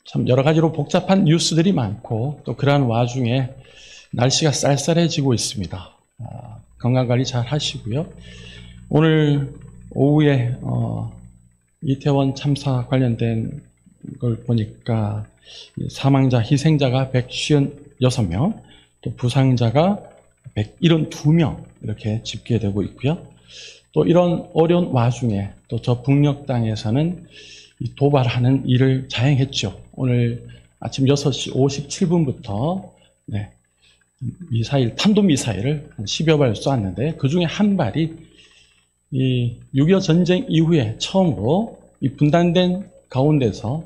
참 여러 가지로 복잡한 뉴스들이 많고 또 그러한 와중에 날씨가 쌀쌀해지고 있습니다. 건강관리 잘 하시고요. 오늘 오후에 이태원 참사 관련된 걸 보니까 사망자, 희생자가 156명, 또 부상자가 172명 이렇게 집계되고 있고요. 또 이런 어려운 와중에 또 저 북녘 땅에서는 도발하는 일을 자행했죠. 오늘 아침 6시 57분부터 탄도미사일을 한 10여 발 쏘았는데 그 중에 한 발이 이 6.25 전쟁 이후에 처음으로 이 분단된 가운데서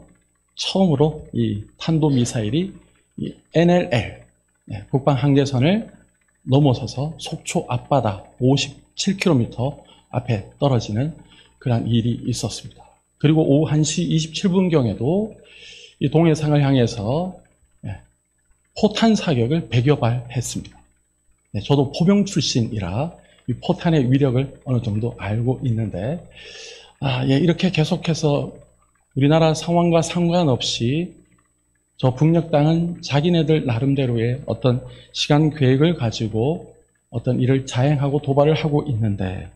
처음으로 이 탄도미사일이 이 NLL, 북방 한계선을 넘어서서 속초 앞바다 57km 앞에 떨어지는 그런 일이 있었습니다. 그리고 오후 1시 27분경에도 이 동해상을 향해서 포탄 사격을 100여 발 했습니다. 저도 포병 출신이라 이 포탄의 위력을 어느 정도 알고 있는데, 이렇게 계속해서 우리나라 상황과 상관없이 저 북녘 땅은 자기네들 나름대로의 어떤 시간 계획을 가지고 어떤 일을 자행하고 도발을 하고 있는데,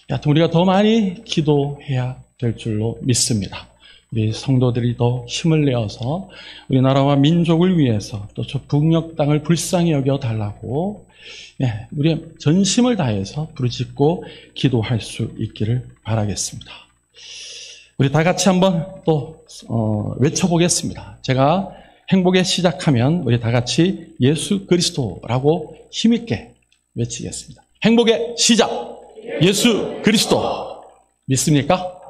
여하튼 우리가 더 많이 기도해야 될 줄로 믿습니다. 우리 성도들이 더 힘을 내어서 우리나라와 민족을 위해서 또 저 북녘 땅을 불쌍히 여겨달라고 우리의 전심을 다해서 부르짖고 기도할 수 있기를 바라겠습니다. 우리 다 같이 한번 또 외쳐보겠습니다. 제가 행복에 시작하면 우리 다 같이 예수 그리스도라고 힘있게 외치겠습니다. 행복의 시작! 예수 그리스도! 믿습니까?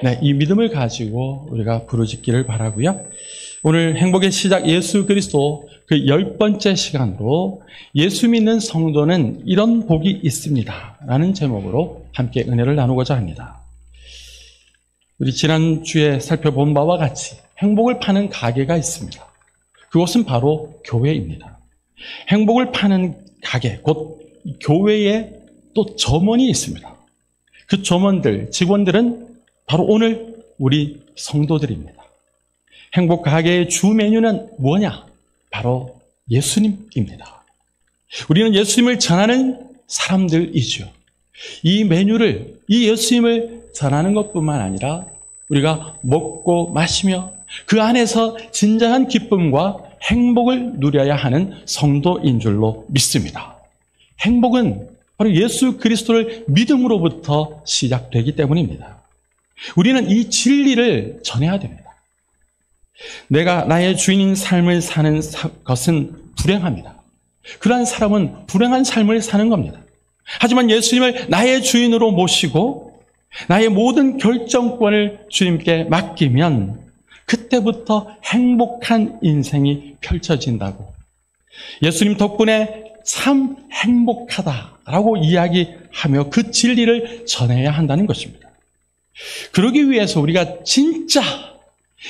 네, 이 믿음을 가지고 우리가 부르짖기를 바라고요. 오늘 행복의 시작 예수 그리스도 그 10번째 시간으로 예수 믿는 성도는 이런 복이 있습니다 라는 제목으로 함께 은혜를 나누고자 합니다. 우리 지난주에 살펴본 바와 같이 행복을 파는 가게가 있습니다. 그것은 바로 교회입니다. 행복을 파는 가게, 곧 교회에 또 점원이 있습니다. 그 점원들, 직원들은 바로 오늘 우리 성도들입니다. 행복 가게의 주 메뉴는 뭐냐? 바로 예수님입니다. 우리는 예수님을 전하는 사람들이죠. 이 메뉴를, 이 예수님을 전하는 것뿐만 아니라 우리가 먹고 마시며 그 안에서 진정한 기쁨과 행복을 누려야 하는 성도인 줄로 믿습니다. 행복은 바로 예수 그리스도를 믿음으로부터 시작되기 때문입니다. 우리는 이 진리를 전해야 됩니다. 내가 나의 주인인 삶을 사는 것은 불행합니다. 그러한 사람은 불행한 삶을 사는 겁니다. 하지만 예수님을 나의 주인으로 모시고 나의 모든 결정권을 주님께 맡기면 그때부터 행복한 인생이 펼쳐진다고, 예수님 덕분에 참 행복하다라고 이야기하며 그 진리를 전해야 한다는 것입니다. 그러기 위해서 우리가 진짜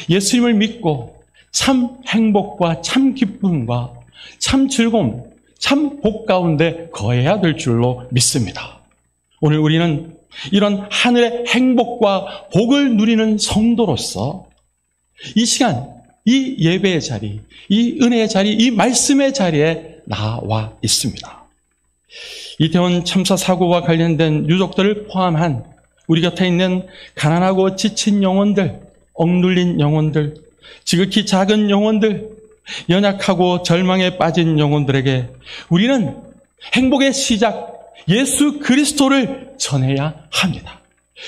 예수님을 믿고 참 행복과 참 기쁨과 참 즐거움, 참 복 가운데 거해야 될 줄로 믿습니다. 오늘 우리는 이런 하늘의 행복과 복을 누리는 성도로서 이 시간, 이 예배의 자리, 이 은혜의 자리, 이 말씀의 자리에 나와 있습니다. 이태원 참사 사고와 관련된 유족들을 포함한 우리 곁에 있는 가난하고 지친 영혼들, 억눌린 영혼들, 지극히 작은 영혼들, 연약하고 절망에 빠진 영혼들에게 우리는 행복의 시작 예수 그리스도를 전해야 합니다.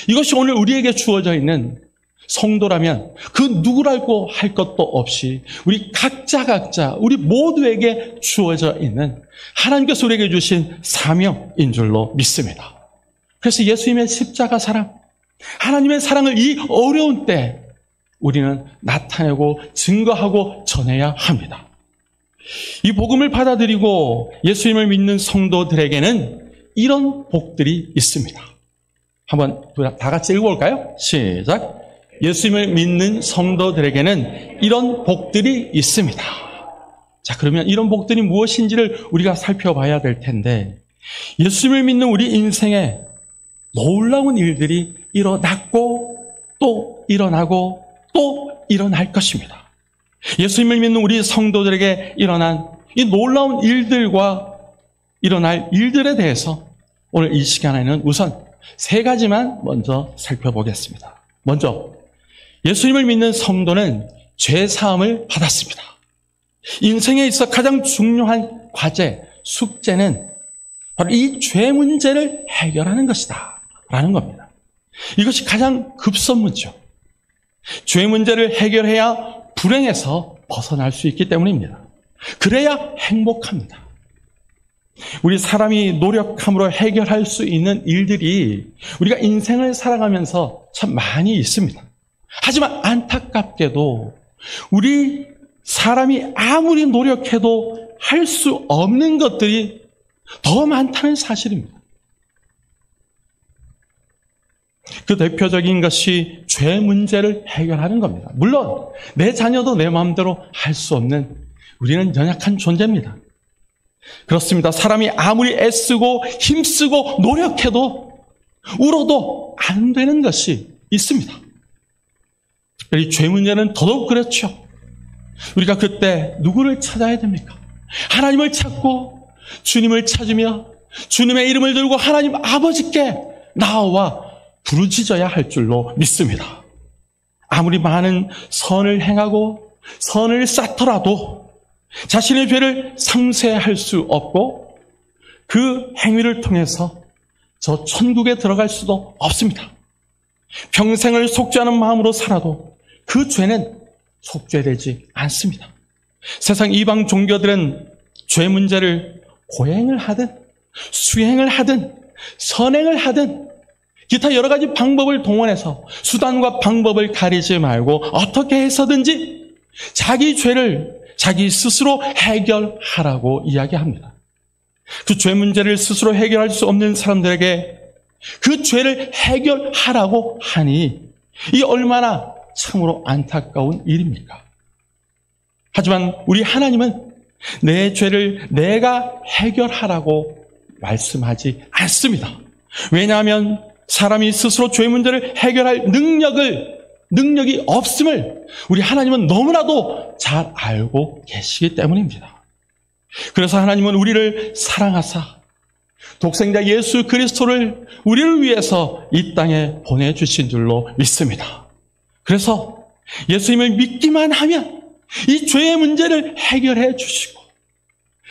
이것이 오늘 우리에게 주어져 있는 성도라면 그 누구라고 할 것도 없이 우리 각자 우리 모두에게 주어져 있는 하나님께서 우리에게 주신 사명인 줄로 믿습니다. 그래서 예수님의 십자가 사랑, 하나님의 사랑을 이 어려운 때 우리는 나타내고 증거하고 전해야 합니다. 이 복음을 받아들이고 예수님을 믿는 성도들에게는 이런 복들이 있습니다. 한번 다 같이 읽어볼까요? 시작. 예수님을 믿는 성도들에게는 이런 복들이 있습니다. 자, 그러면 이런 복들이 무엇인지를 우리가 살펴봐야 될 텐데, 예수님을 믿는 우리 인생에 놀라운 일들이 일어났고 또 일어나고 또 일어날 것입니다. 예수님을 믿는 우리 성도들에게 일어난 이 놀라운 일들과 일어날 일들에 대해서 오늘 이 시간에는 우선 세 가지만 먼저 살펴보겠습니다. 먼저 예수님을 믿는 성도는 죄 사함을 받았습니다. 인생에 있어 가장 중요한 과제, 숙제는 바로 이 죄 문제를 해결하는 것이다 라는 겁니다. 이것이 가장 급선무죠. 죄 문제를 해결해야 불행에서 벗어날 수 있기 때문입니다. 그래야 행복합니다. 우리 사람이 노력함으로 해결할 수 있는 일들이 우리가 인생을 살아가면서 참 많이 있습니다. 하지만 안타깝게도 우리 사람이 아무리 노력해도 할 수 없는 것들이 더 많다는 사실입니다. 그 대표적인 것이 죄 문제를 해결하는 겁니다. 물론 내 자녀도 내 마음대로 할 수 없는 우리는 연약한 존재입니다. 그렇습니다. 사람이 아무리 애쓰고 힘쓰고 노력해도 울어도 안 되는 것이 있습니다. 특별히 죄 문제는 더더욱 그렇죠. 우리가 그때 누구를 찾아야 됩니까? 하나님을 찾고 주님을 찾으며 주님의 이름을 들고 하나님 아버지께 나와 부르짖어야 할 줄로 믿습니다. 아무리 많은 선을 행하고 선을 쌓더라도 자신의 죄를 상쇄할 수 없고 그 행위를 통해서 저 천국에 들어갈 수도 없습니다. 평생을 속죄하는 마음으로 살아도 그 죄는 속죄되지 않습니다. 세상 이방 종교들은 죄 문제를 고행을 하든 수행을 하든 선행을 하든 기타 여러 가지 방법을 동원해서 수단과 방법을 가리지 말고 어떻게 해서든지 자기 죄를 자기 스스로 해결하라고 이야기합니다. 그 죄 문제를 스스로 해결할 수 없는 사람들에게 그 죄를 해결하라고 하니 이 얼마나 참으로 안타까운 일입니까? 하지만 우리 하나님은 내 죄를 내가 해결하라고 말씀하지 않습니다. 왜냐하면 사람이 스스로 죄 문제를 해결할 능력이 없음을 우리 하나님은 너무나도 잘 알고 계시기 때문입니다. 그래서 하나님은 우리를 사랑하사 독생자 예수 그리스도를 우리를 위해서 이 땅에 보내주신 줄로 믿습니다. 그래서 예수님을 믿기만 하면 이 죄의 문제를 해결해 주시고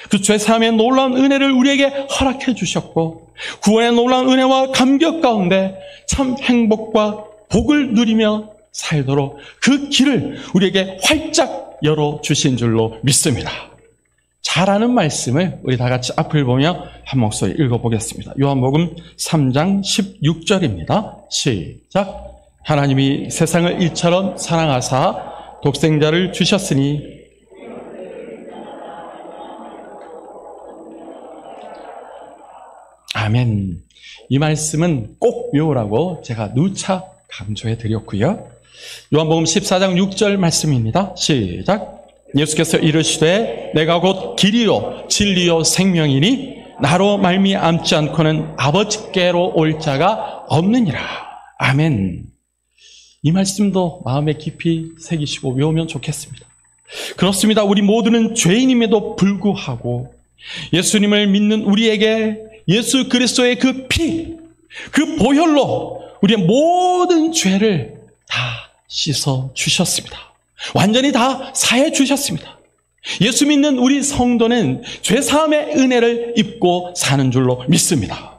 그 죄사함의 놀라운 은혜를 우리에게 허락해 주셨고 구원의 놀라운 은혜와 감격 가운데 참 행복과 복을 누리며 살도록 그 길을 우리에게 활짝 열어주신 줄로 믿습니다. 잘 아는 말씀을 우리 다 같이 앞을 보며 한 목소리 읽어보겠습니다. 요한복음 3장 16절입니다. 시작. 하나님이 세상을 이처럼 사랑하사 독생자를 주셨으니 아멘. 이 말씀은 꼭 외우라고 제가 누차 강조해 드렸고요. 요한복음 14장 6절 말씀입니다. 시작. 예수께서 이르시되 내가 곧 길이요 진리요 생명이니 나로 말미암지 않고는 아버지께로 올 자가 없느니라. 아멘. 이 말씀도 마음에 깊이 새기시고 외우면 좋겠습니다. 그렇습니다. 우리 모두는 죄인임에도 불구하고 예수님을 믿는 우리에게 예수 그리스도의 그 피, 그 보혈로 우리의 모든 죄를 다 씻어 주셨습니다. 완전히 다 사해 주셨습니다. 예수 믿는 우리 성도는 죄사함의 은혜를 입고 사는 줄로 믿습니다.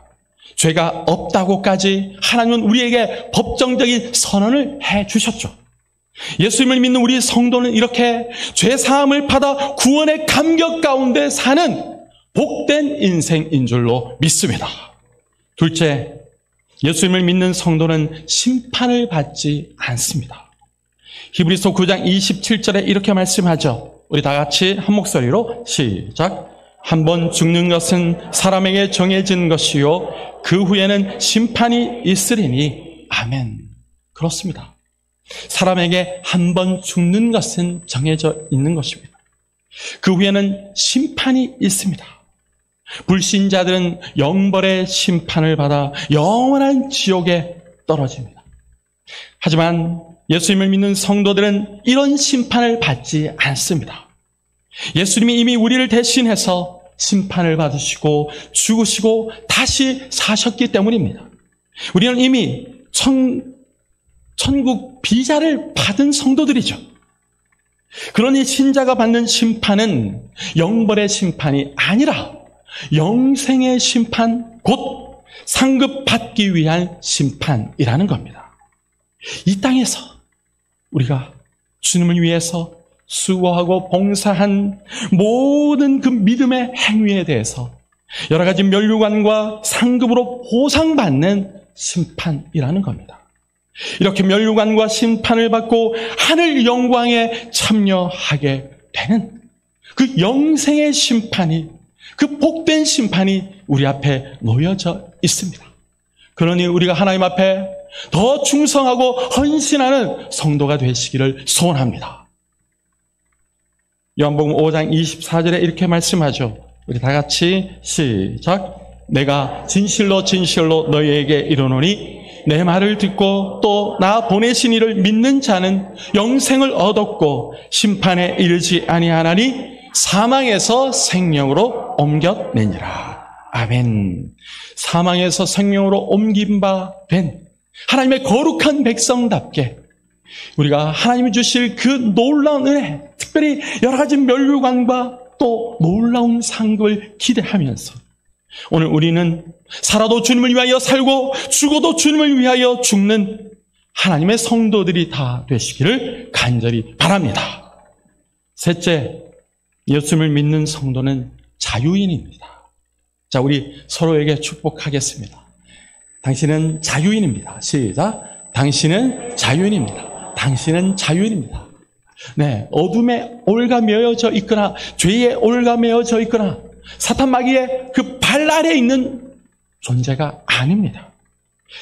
죄가 없다고까지 하나님은 우리에게 법정적인 선언을 해 주셨죠. 예수님을 믿는 우리 성도는 이렇게 죄사함을 받아 구원의 감격 가운데 사는 복된 인생인 줄로 믿습니다. 둘째, 예수님을 믿는 성도는 심판을 받지 않습니다. 히브리서 9장 27절에 이렇게 말씀하죠. 우리 다 같이 한 목소리로 시작. 한 번 죽는 것은 사람에게 정해진 것이요 그 후에는 심판이 있으리니 아멘. 그렇습니다. 사람에게 한 번 죽는 것은 정해져 있는 것입니다. 그 후에는 심판이 있습니다. 불신자들은 영벌의 심판을 받아 영원한 지옥에 떨어집니다. 하지만 예수님을 믿는 성도들은 이런 심판을 받지 않습니다. 예수님이 이미 우리를 대신해서 심판을 받으시고 죽으시고 다시 사셨기 때문입니다. 우리는 이미 천국 비자를 받은 성도들이죠. 그러니 신자가 받는 심판은 영벌의 심판이 아니라 영생의 심판, 곧 상급받기 위한 심판이라는 겁니다. 이 땅에서 우리가 주님을 위해서 수고하고 봉사한 모든 그 믿음의 행위에 대해서 여러 가지 면류관과 상급으로 보상받는 심판이라는 겁니다. 이렇게 면류관과 심판을 받고 하늘 영광에 참여하게 되는 그 영생의 심판이, 그 복된 심판이 우리 앞에 놓여져 있습니다. 그러니 우리가 하나님 앞에 더 충성하고 헌신하는 성도가 되시기를 소원합니다. 요한복음 5장 24절에 이렇게 말씀하죠. 우리 다 같이 시작. 내가 진실로 진실로 너희에게 이르노니 내 말을 듣고 또 나 보내신 이를 믿는 자는 영생을 얻었고 심판에 이르지 아니하나니 사망에서 생명으로 옮겨내니라. 아멘. 사망에서 생명으로 옮긴 바 된 하나님의 거룩한 백성답게 우리가 하나님이 주실 그 놀라운 은혜, 특별히 여러 가지 면류관과 또 놀라운 상급을 기대하면서 오늘 우리는 살아도 주님을 위하여 살고 죽어도 주님을 위하여 죽는 하나님의 성도들이 다 되시기를 간절히 바랍니다. 셋째, 예수님을 믿는 성도는 자유인입니다. 자, 우리 서로에게 축복하겠습니다. 당신은 자유인입니다. 시작. 당신은 자유인입니다. 당신은 자유인입니다. 네, 어둠에 올가매어져 있거나 죄에 올가매어져 있거나 사탄 마귀의 그 발 아래에 있는 존재가 아닙니다.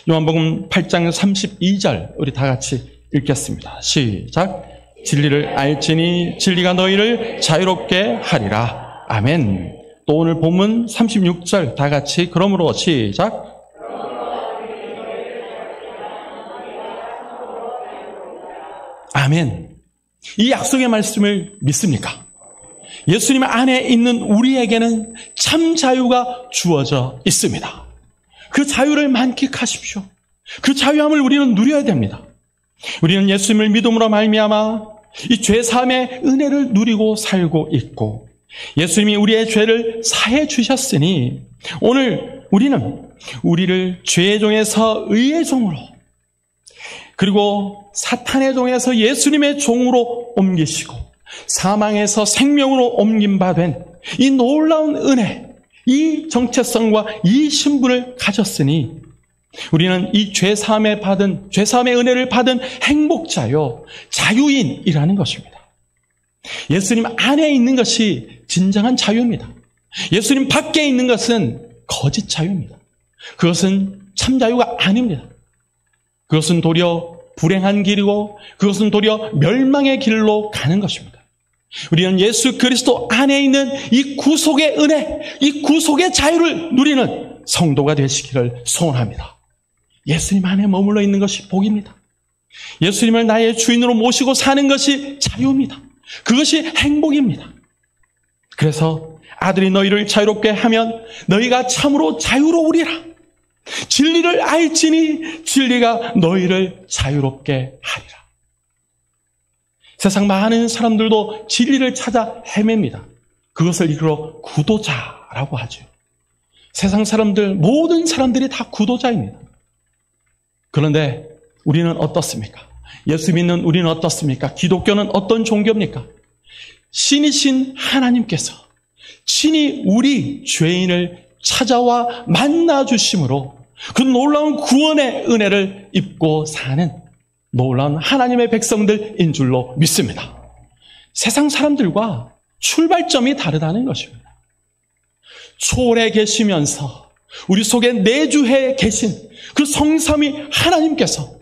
요한복음 8장 32절 우리 다 같이 읽겠습니다. 시작. 진리를 알지니 진리가 너희를 자유롭게 하리라. 아멘. 또 오늘 본문 36절 다 같이 그러므로 시작. 아멘. 이 약속의 말씀을 믿습니까? 예수님 안에 있는 우리에게는 참 자유가 주어져 있습니다. 그 자유를 만끽하십시오. 그 자유함을 우리는 누려야 됩니다. 우리는 예수님을 믿음으로 말미암아 이 죄사함의 은혜를 누리고 살고 있고 예수님이 우리의 죄를 사해 주셨으니 오늘 우리는 우리를 죄의 종에서 의의 종으로 그리고 사탄의 종에서 예수님의 종으로 옮기시고 사망에서 생명으로 옮긴 바 된 이 놀라운 은혜, 이 정체성과 이 신분을 가졌으니 우리는 이 죄사함의 은혜를 받은 행복자요, 자유인이라는 것입니다. 예수님 안에 있는 것이 진정한 자유입니다. 예수님 밖에 있는 것은 거짓 자유입니다. 그것은 참 자유가 아닙니다. 그것은 도리어 불행한 길이고 그것은 도리어 멸망의 길로 가는 것입니다. 우리는 예수 그리스도 안에 있는 이 구속의 은혜, 이 구속의 자유를 누리는 성도가 되시기를 소원합니다. 예수님 안에 머물러 있는 것이 복입니다. 예수님을 나의 주인으로 모시고 사는 것이 자유입니다. 그것이 행복입니다. 그래서 아들이 너희를 자유롭게 하면 너희가 참으로 자유로우리라. 진리를 알지니 진리가 너희를 자유롭게 하리라. 세상 많은 사람들도 진리를 찾아 헤맵니다. 그것을 이끌어 구도자라고 하죠. 세상 사람들, 모든 사람들이 다 구도자입니다. 그런데 우리는 어떻습니까? 예수 믿는 우리는 어떻습니까? 기독교는 어떤 종교입니까? 신이신 하나님께서 친히 우리 죄인을 찾아와 만나주심으로 그 놀라운 구원의 은혜를 입고 사는 놀라운 하나님의 백성들인 줄로 믿습니다. 세상 사람들과 출발점이 다르다는 것입니다. 초월에 계시면서 우리 속에 내주해 계신 그 성삼위 하나님께서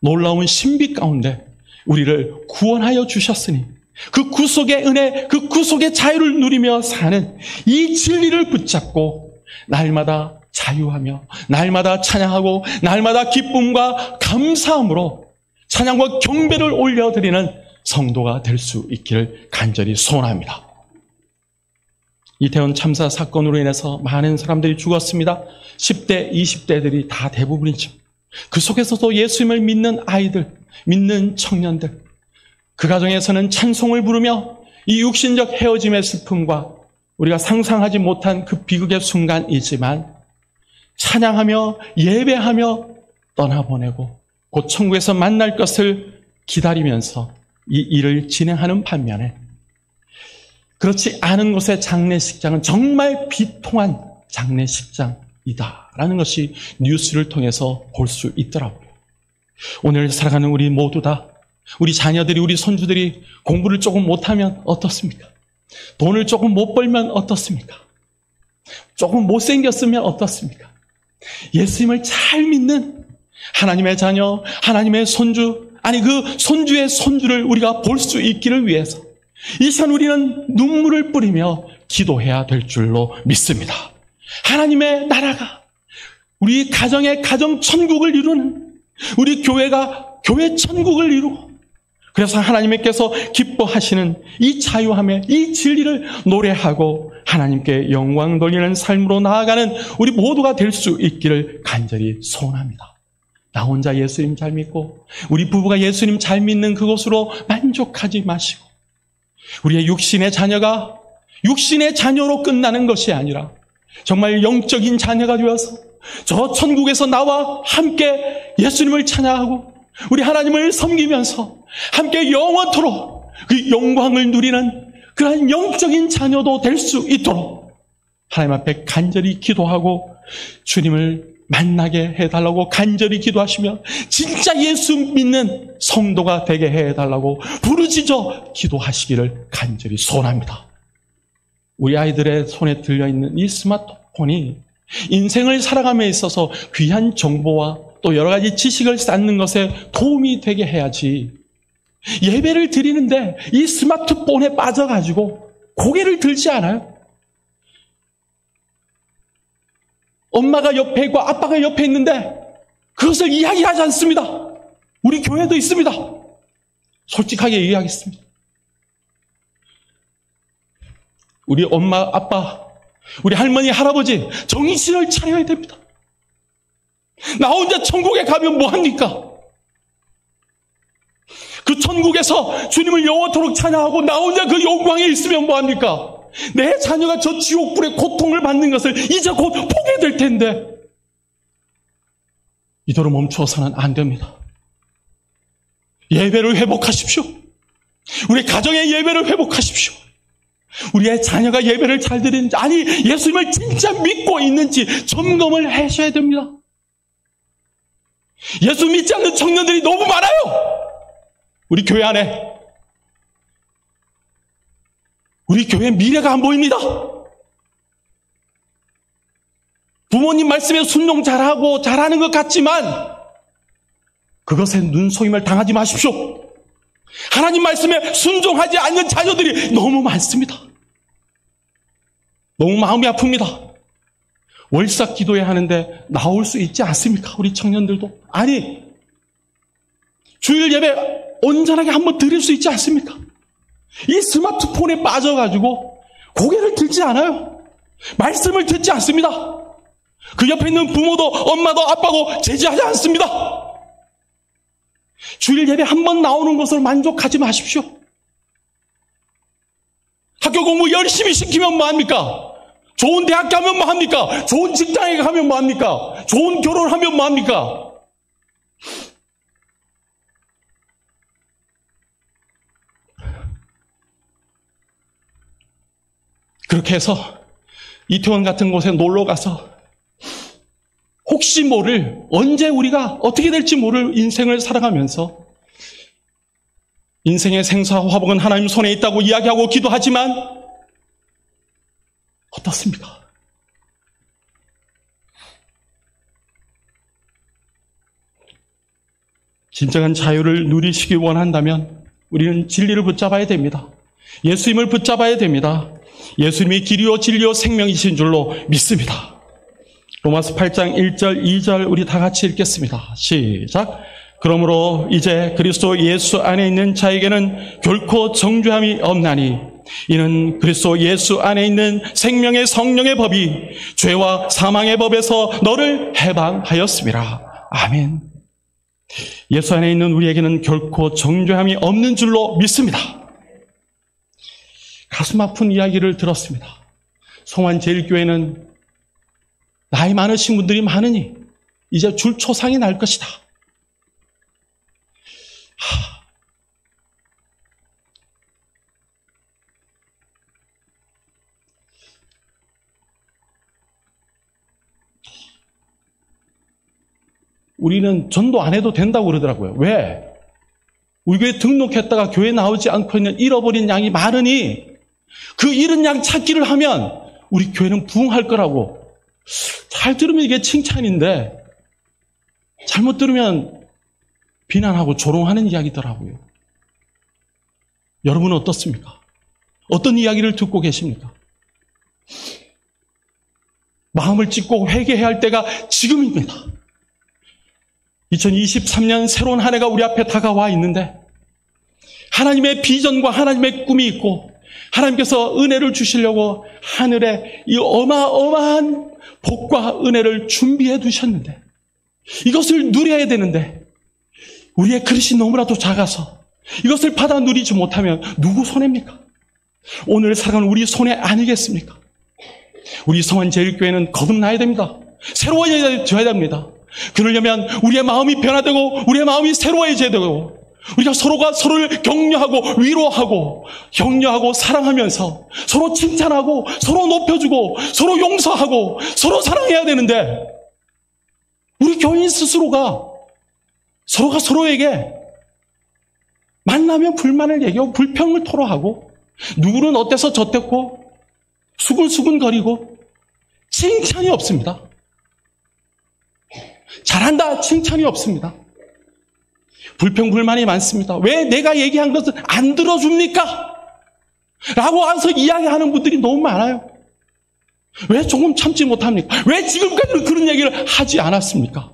놀라운 신비 가운데 우리를 구원하여 주셨으니 그 구속의 은혜, 그 구속의 자유를 누리며 사는 이 진리를 붙잡고 날마다 자유하며 날마다 찬양하고 날마다 기쁨과 감사함으로 찬양과 경배를 올려드리는 성도가 될 수 있기를 간절히 소원합니다. 이태원 참사 사건으로 인해서 많은 사람들이 죽었습니다. 10대, 20대들이 다 대부분이죠. 그 속에서도 예수님을 믿는 아이들, 믿는 청년들, 그 가정에서는 찬송을 부르며 이 육신적 헤어짐의 슬픔과 우리가 상상하지 못한 그 비극의 순간이지만 찬양하며 예배하며 떠나보내고 곧 천국에서 만날 것을 기다리면서 이 일을 진행하는 반면에 그렇지 않은 곳의 장례식장은 정말 비통한 장례식장이다라는 것이 뉴스를 통해서 볼 수 있더라고요. 오늘 살아가는 우리 모두 다 우리 자녀들이 우리 손주들이 공부를 조금 못하면 어떻습니까? 돈을 조금 못 벌면 어떻습니까? 조금 못생겼으면 어떻습니까? 예수님을 잘 믿는 하나님의 자녀, 하나님의 손주, 아니 그 손주의 손주를 우리가 볼 수 있기를 위해서 이 시간 우리는 눈물을 뿌리며 기도해야 될 줄로 믿습니다. 하나님의 나라가 우리 가정의 가정 천국을 이루는 우리 교회가 교회 천국을 이루고 그래서 하나님께서 기뻐하시는 이 자유함의 이 진리를 노래하고 하나님께 영광 돌리는 삶으로 나아가는 우리 모두가 될 수 있기를 간절히 소원합니다. 나 혼자 예수님 잘 믿고 우리 부부가 예수님 잘 믿는 그것으로 만족하지 마시고 우리의 육신의 자녀가 육신의 자녀로 끝나는 것이 아니라 정말 영적인 자녀가 되어서 저 천국에서 나와 함께 예수님을 찬양하고 우리 하나님을 섬기면서 함께 영원토록 그 영광을 누리는 그러한 영적인 자녀도 될 수 있도록 하나님 앞에 간절히 기도하고 주님을 만나게 해달라고 간절히 기도하시며 진짜 예수 믿는 성도가 되게 해달라고 부르짖어 기도하시기를 간절히 소원합니다. 우리 아이들의 손에 들려있는 이 스마트폰이 인생을 살아감에 있어서 귀한 정보와 또 여러 가지 지식을 쌓는 것에 도움이 되게 해야지 예배를 드리는데 이 스마트폰에 빠져가지고 고개를 들지 않아요. 엄마가 옆에 있고 아빠가 옆에 있는데 그것을 이야기하지 않습니다. 우리 교회도 있습니다. 솔직하게 얘기하겠습니다. 우리 엄마, 아빠, 우리 할머니, 할아버지 정신을 차려야 됩니다. 나 혼자 천국에 가면 뭐합니까? 그 천국에서 주님을 영원토록 찬양하고 나 혼자 그 영광에 있으면 뭐합니까? 내 자녀가 저 지옥불의 고통을 받는 것을 이제 곧 보게 될 텐데 이대로 멈춰서는 안 됩니다. 예배를 회복하십시오. 우리 가정의 예배를 회복하십시오. 우리의 자녀가 예배를 잘 드리는지 아니 예수님을 진짜 믿고 있는지 점검을 하셔야 됩니다. 예수 믿지 않는 청년들이 너무 많아요. 우리 교회 안에 우리 교회 미래가 안 보입니다. 부모님 말씀에 순종 잘하고 잘하는 것 같지만 그것에 눈속임을 당하지 마십시오. 하나님 말씀에 순종하지 않는 자녀들이 너무 많습니다. 너무 마음이 아픕니다. 월삭 기도해야 하는데 나올 수 있지 않습니까? 우리 청년들도. 아니 주일 예배 온전하게 한번 드릴 수 있지 않습니까? 이 스마트폰에 빠져가지고 고개를 들지 않아요. 말씀을 듣지 않습니다. 그 옆에 있는 부모도 엄마도 아빠도 제지하지 않습니다. 주일 예배 한 번 나오는 것으로 만족하지 마십시오. 학교 공부 열심히 시키면 뭐합니까? 좋은 대학 가면 뭐합니까? 좋은 직장에 가면 뭐합니까? 좋은 결혼하면 뭐합니까? 그렇게 해서 이태원 같은 곳에 놀러 가서 혹시 모를 언제 우리가 어떻게 될지 모를 인생을 살아가면서 인생의 생사와 화복은 하나님 손에 있다고 이야기하고 기도하지만 어떻습니까? 진정한 자유를 누리시기 원한다면 우리는 진리를 붙잡아야 됩니다. 예수님을 붙잡아야 됩니다. 예수님이 길이요 진리요 생명이신 줄로 믿습니다. 로마서 8장 1절 2절 우리 다 같이 읽겠습니다. 시작. 그러므로 이제 그리스도 예수 안에 있는 자에게는 결코 정죄함이 없나니 이는 그리스도 예수 안에 있는 생명의 성령의 법이 죄와 사망의 법에서 너를 해방하였습니다. 아멘. 예수 안에 있는 우리에게는 결코 정죄함이 없는 줄로 믿습니다. 가슴 아픈 이야기를 들었습니다. 성환제일교회는 나이 많으신 분들이 많으니 이제 줄초상이 날 것이다. 우리는 전도 안 해도 된다고 그러더라고요. 왜? 우리 교회 등록했다가 교회 나오지 않고 있는 잃어버린 양이 많으니 그 잃은 양 찾기를 하면 우리 교회는 부흥할 거라고. 잘 들으면 이게 칭찬인데 잘못 들으면 비난하고 조롱하는 이야기더라고요. 여러분은 어떻습니까? 어떤 이야기를 듣고 계십니까? 마음을 찢고 회개해야 할 때가 지금입니다. 2023년 새로운 한 해가 우리 앞에 다가와 있는데 하나님의 비전과 하나님의 꿈이 있고 하나님께서 은혜를 주시려고 하늘에 이 어마어마한 복과 은혜를 준비해 두셨는데 이것을 누려야 되는데 우리의 그릇이 너무나도 작아서 이것을 받아 누리지 못하면 누구 손해입니까? 오늘 살아가는 우리 손해 아니겠습니까? 우리 성환제일교회는 거듭나야 됩니다. 새로워져야 됩니다. 그러려면 우리의 마음이 변화되고 우리의 마음이 새로워져야 되고 우리가 서로가 서로를 격려하고 위로하고 격려하고 사랑하면서 서로 칭찬하고 서로 높여주고 서로 용서하고 서로 사랑해야 되는데 우리 교인 스스로가 서로가 서로에게 만나면 불만을 얘기하고 불평을 토로하고 누구는 어때서 저때고 수근수근거리고 칭찬이 없습니다. 잘한다 칭찬이 없습니다. 불평불만이 많습니다. 왜 내가 얘기한 것을 안 들어줍니까? 라고 와서 이야기하는 분들이 너무 많아요. 왜 조금 참지 못합니까? 왜 지금까지는 그런 얘기를 하지 않았습니까?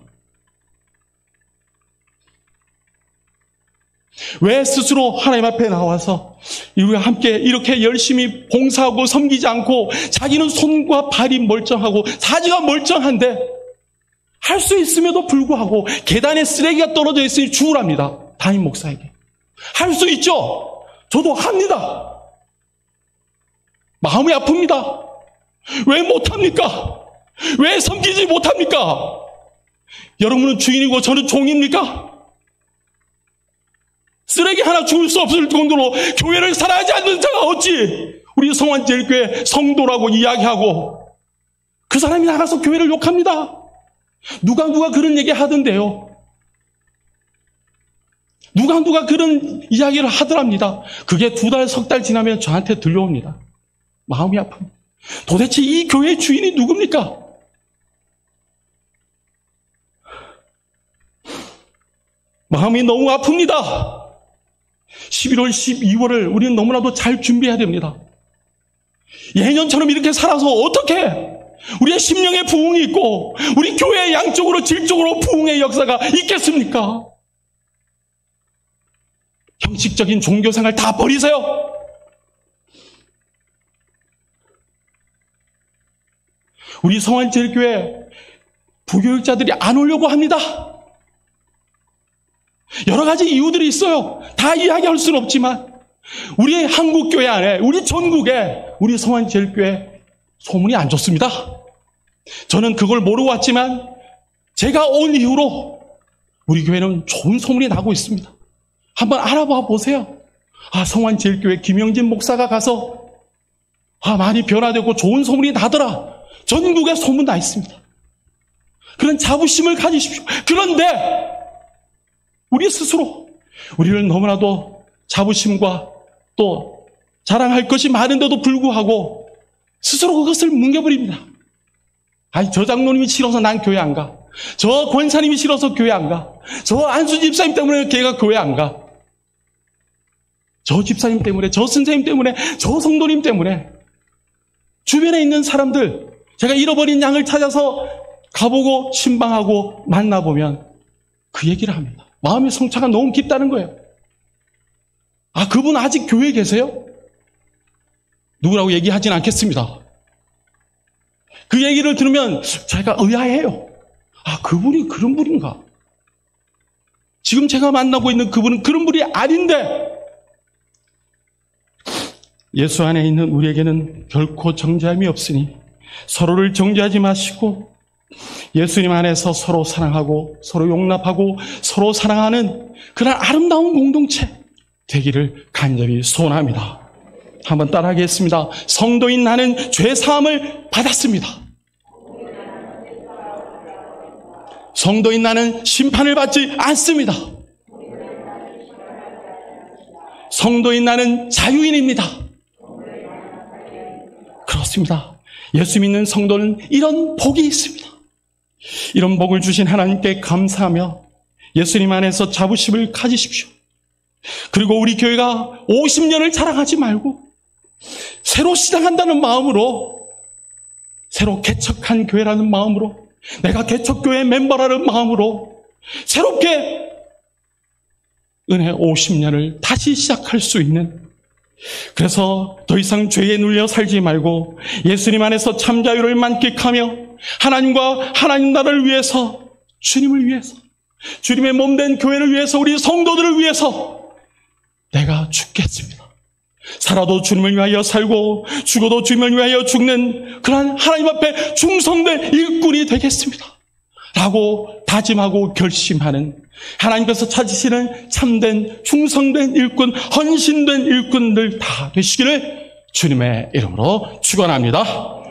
왜 스스로 하나님 앞에 나와서 우리가 함께 이렇게 열심히 봉사하고 섬기지 않고 자기는 손과 발이 멀쩡하고 사지가 멀쩡한데 할 수 있음에도 불구하고 계단에 쓰레기가 떨어져 있으니 죽으랍니다. 담임 목사에게. 할 수 있죠? 저도 합니다. 마음이 아픕니다. 왜 못합니까? 왜 섬기지 못합니까? 여러분은 주인이고 저는 종입니까? 쓰레기 하나 주울 수 없을 정도로 교회를 사랑하지 않는 자가 어찌 우리 성환제일교회 성도라고 이야기하고 그 사람이 나가서 교회를 욕합니다. 누가 그런 얘기 하던데요. 누가 그런 이야기를 하더랍니다. 그게 2달, 3달 지나면 저한테 들려옵니다. 마음이 아픕니다. 도대체 이 교회의 주인이 누굽니까? 마음이 너무 아픕니다. 11월, 12월을 우리는 너무나도 잘 준비해야 됩니다. 예년처럼 이렇게 살아서 어떻게 우리의 심령의 부흥이 있고 우리 교회의 양쪽으로 질적으로 부흥의 역사가 있겠습니까? 형식적인 종교생활 다 버리세요. 우리 성환제일교회 부교육자들이 안 오려고 합니다. 여러 가지 이유들이 있어요. 다 이야기할 수는 없지만 우리 한국교회 안에 우리 전국에 우리 성환제일교회 소문이 안 좋습니다. 저는 그걸 모르고 왔지만 제가 온 이후로 우리 교회는 좋은 소문이 나고 있습니다. 한번 알아봐 보세요. 성환제일교회 김영진 목사가 가서 많이 변화되고 좋은 소문이 나더라. 전국에 소문 나 있습니다. 그런 자부심을 가지십시오. 그런데 우리 스스로 우리를 너무나도 자부심과 또 자랑할 것이 많은데도 불구하고 스스로 그것을 뭉개버립니다. 저 장로님이 싫어서 난 교회 안 가. 저 권사님이 싫어서 교회 안 가. 저 안수 집사님 때문에 걔가 교회 안 가. 저 집사님 때문에, 저 선생님 때문에, 저 성도님 때문에 주변에 있는 사람들, 제가 잃어버린 양을 찾아서 가보고 신방하고 만나보면 그 얘기를 합니다. 마음의 성차가 너무 깊다는 거예요. 아, 그분 아직 교회에 계세요? 누구라고 얘기하진 않겠습니다. 그 얘기를 들으면 제가 의아해요. 아, 그분이 그런 분인가? 지금 제가 만나고 있는 그분은 그런 분이 아닌데, 예수 안에 있는 우리에게는 결코 정죄함이 없으니 서로를 정죄하지 마시고 예수님 안에서 서로 사랑하고 서로 용납하고 서로 사랑하는 그런 아름다운 공동체 되기를 간절히 소원합니다. 한번 따라하겠습니다. 성도인 나는 죄사함을 받았습니다. 성도인 나는 심판을 받지 않습니다. 성도인 나는 자유인입니다. 그렇습니다. 예수 믿는 성도는 이런 복이 있습니다. 이런 복을 주신 하나님께 감사하며 예수님 안에서 자부심을 가지십시오. 그리고 우리 교회가 50년을 자랑하지 말고 새로 시작한다는 마음으로, 새로 개척한 교회라는 마음으로, 내가 개척교회 멤버라는 마음으로 새롭게 은혜 50년을 다시 시작할 수 있는, 그래서 더 이상 죄에 눌려 살지 말고 예수님 안에서 참 자유를 만끽하며 하나님과 하나님 나라를 위해서, 주님을 위해서, 주님의 몸된 교회를 위해서, 우리 성도들을 위해서 내가 죽겠습니다. 살아도 주님을 위하여 살고 죽어도 주님을 위하여 죽는 그러한 하나님 앞에 충성된 일꾼이 되겠습니다 라고 다짐하고 결심하는, 하나님께서 찾으시는 참된 충성된 일꾼, 헌신된 일꾼들 다 되시기를 주님의 이름으로 축원합니다.